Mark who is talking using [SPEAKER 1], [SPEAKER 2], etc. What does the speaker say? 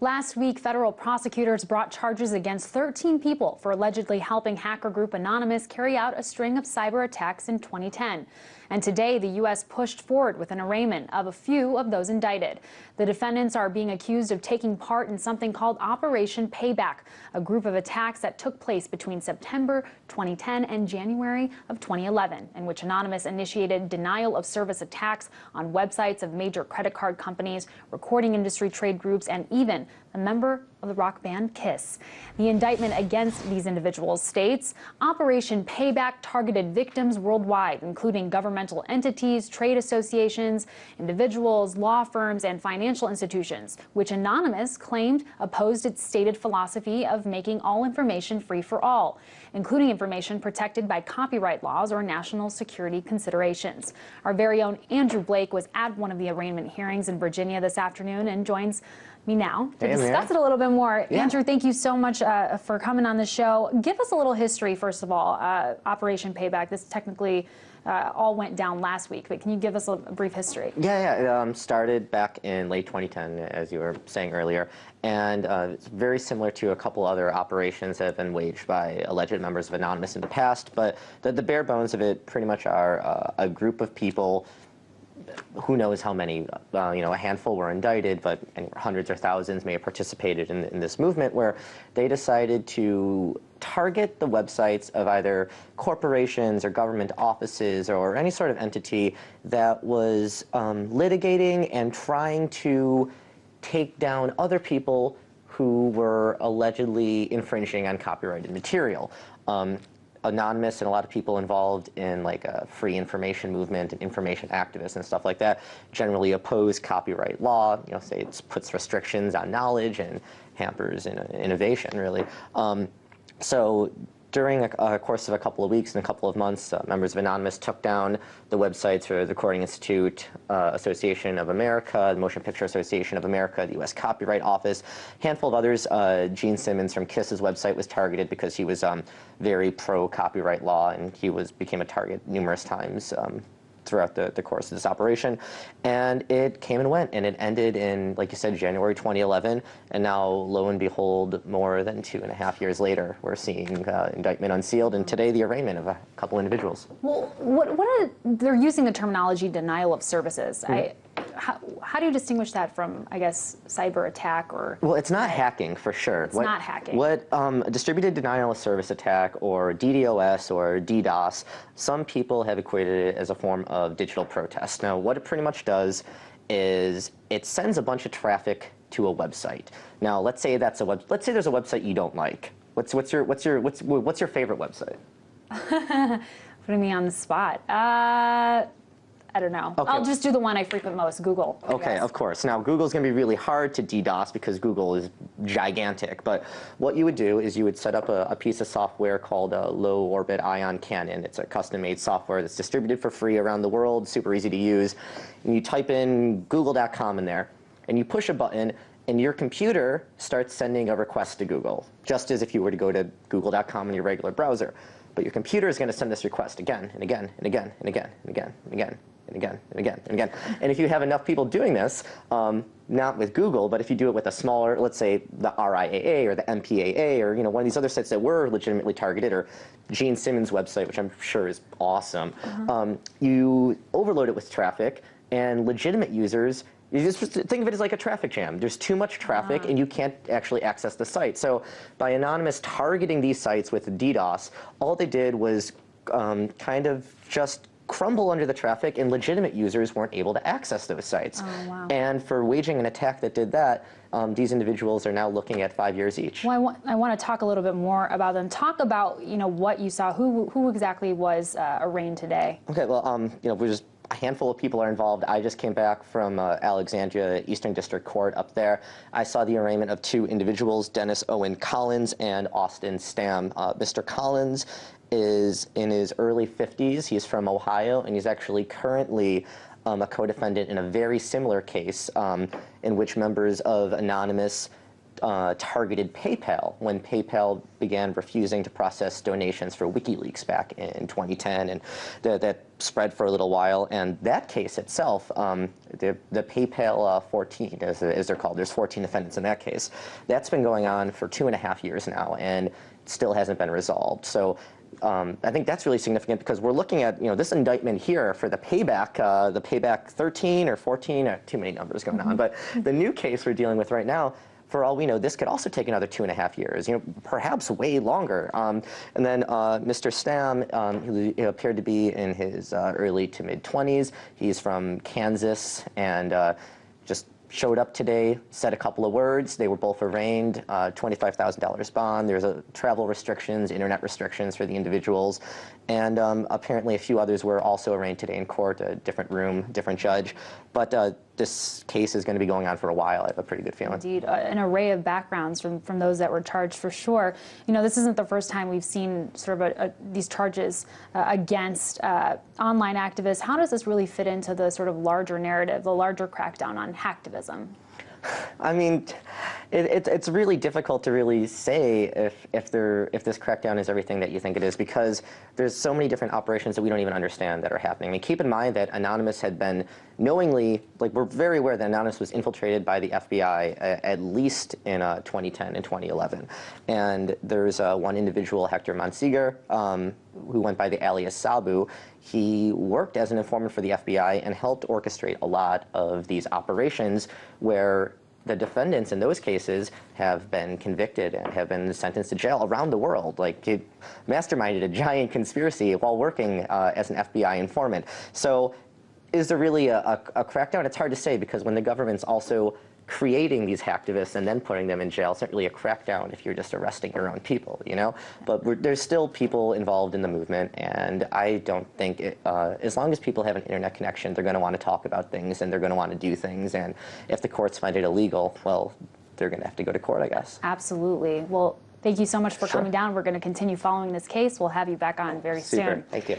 [SPEAKER 1] Last week, federal prosecutors brought charges against 13 people for allegedly helping hacker group Anonymous carry out a string of cyber attacks in 2010. And today, the U.S. pushed forward with an arraignment of a few of those indicted. The defendants are being accused of taking part in something called Operation Payback, a group of attacks that took place between September 2010 and January of 2011, in which Anonymous initiated denial of service attacks on websites of major credit card companies, recording industry trade groups, and even a member of the rock band Kiss. The indictment against these individuals states Operation Payback targeted victims worldwide, including governmental entities, trade associations, individuals, law firms, and financial institutions, which Anonymous claimed opposed its stated philosophy of making all information free for all, including information protected by copyright laws or national security considerations. Our very own Andrew Blake was at one of the arraignment hearings in Virginia this afternoon and joins me now to discuss it a little bit more. Yeah. Andrew, thank you so much for coming on the show. Give us a little history, first of all. Operation Payback, this technically all went down last week, but can you give us a brief history?
[SPEAKER 2] Yeah. It started back in late 2010, as you were saying earlier, and it's very similar to a couple other operations that have been waged by alleged members of Anonymous in the past, but the bare bones of it pretty much are a group of people. Who knows how many, a handful were indicted, but hundreds or thousands may have participated in this movement where they decided to target the websites of either corporations or government offices or any sort of entity that was litigating and trying to take down other people who were allegedly infringing on copyrighted material. Anonymous and a lot of people involved in like a free information movement and information activists and stuff like that generally oppose copyright law, say it puts restrictions on knowledge and hampers innovation, really. So during a course of a couple of weeks and a couple of months, members of Anonymous took down the websites for the Recording Institute, Association of America, the Motion Picture Association of America, the U.S. Copyright Office, a handful of others. Gene Simmons from Kiss's website was targeted because he was very pro-copyright law, and he became a target numerous times throughout the course of this operation. And it came and went, and it ended in, like you said, January 2011, and now, lo and behold, more than 2.5 years later, we're seeing indictment unsealed, and today the arraignment of a couple individuals.
[SPEAKER 1] Well, they're using the terminology denial of services. How do you distinguish that from, I guess, cyber attack or? Well,
[SPEAKER 2] it's not hacking, for sure.
[SPEAKER 1] It's not hacking.
[SPEAKER 2] What a distributed denial of service attack or DDoS or DDoS, some people have equated it as a form of digital protest. Now, what it pretty much does is it sends a bunch of traffic to a website. Now, let's say there's a website you don't like. What's your favorite website?
[SPEAKER 1] Putting me on the spot. I don't know. Okay. I'll just do the one I frequent most, Google.
[SPEAKER 2] Okay, of course. Now, Google's going to be really hard to DDoS because Google is gigantic. But what you would do is you would set up a piece of software called a low orbit ion cannon. It's a custom-made software that's distributed for free around the world, super easy to use. And you type in google.com in there, and you push a button, and your computer starts sending a request to Google, just as if you were to go to google.com in your regular browser. But your computer is going to send this request again and again and again and again and again and again. And again, and again, and again. And if you have enough people doing this, not with Google, but if you do it with a smaller, let's say the RIAA or the MPAA or one of these other sites that were legitimately targeted, or Gene Simmons' website, which I'm sure is awesome, you overload it with traffic, and legitimate users, you just think of it as like a traffic jam. There's too much traffic, and you can't actually access the site. So by Anonymous targeting these sites with DDoS, all they did was kind of just crumble under the traffic, and legitimate users weren't able to access those sites.
[SPEAKER 1] Oh, wow.
[SPEAKER 2] And for waging an attack that did that, these individuals are now looking at 5 years each.
[SPEAKER 1] Well, I want to talk a little bit more about them. Talk about what you saw. Who exactly was arraigned today?
[SPEAKER 2] Okay, well, we're just a handful of people are involved. I just came back from Alexandria Eastern District Court up there. I saw the arraignment of 2 individuals, Dennis Owen Collins and Austin Stam. Mr. Collins is in his early 50s. He's from Ohio, and he's actually currently a co-defendant in a very similar case in which members of Anonymous targeted PayPal when PayPal began refusing to process donations for WikiLeaks back in 2010, and that spread for a little while. And that case itself, the PayPal 14, as they're called, there's 14 defendants in that case. That's been going on for 2.5 years now, and still hasn't been resolved. So I think that's really significant because we're looking at this indictment here for the payback 13 or 14, too many numbers going on. But the new case we're dealing with right now, for all we know, this could also take another 2.5 years, perhaps way longer. And then Mr. Stam, who appeared to be in his early to mid-20s, he's from Kansas, and just showed up today, said a couple of words. They were both arraigned, $25,000 bond. There's travel restrictions, internet restrictions for the individuals. And apparently a few others were also arraigned today in court, a different room, different judge. But this case is going to be going on for a while. I have a pretty good feeling.
[SPEAKER 1] Indeed, an array of backgrounds from those that were charged for sure. This isn't the first time we've seen sort of these charges against online activists. How does this really fit into the sort of larger narrative, the larger crackdown on hacktivism?
[SPEAKER 2] I mean, it's really difficult to really say if this crackdown is everything that you think it is, because there's so many different operations that we don't even understand that are happening. I mean, keep in mind that Anonymous had been knowingly, we're very aware that Anonymous was infiltrated by the FBI at least in 2010 and 2011. And there's one individual, Hector Monsiger, who went by the alias Sabu. He worked as an informant for the FBI and helped orchestrate a lot of these operations where the defendants in those cases have been convicted and have been sentenced to jail around the world. He masterminded a giant conspiracy while working as an FBI informant. So is there really a crackdown? It's hard to say, because when the government's also creating these hacktivists and then putting them in jail, it's not really a crackdown if you're just arresting your own people, But there's still people involved in the movement, and I don't think, as long as people have an internet connection, they're going to want to talk about things, and they're going to want to do things, and if the courts find it illegal, well, they're going to have to go to court, I guess.
[SPEAKER 1] Absolutely. Well, thank you so much for coming down. We're going to continue following this case. We'll have you back on very soon.
[SPEAKER 2] Thank you.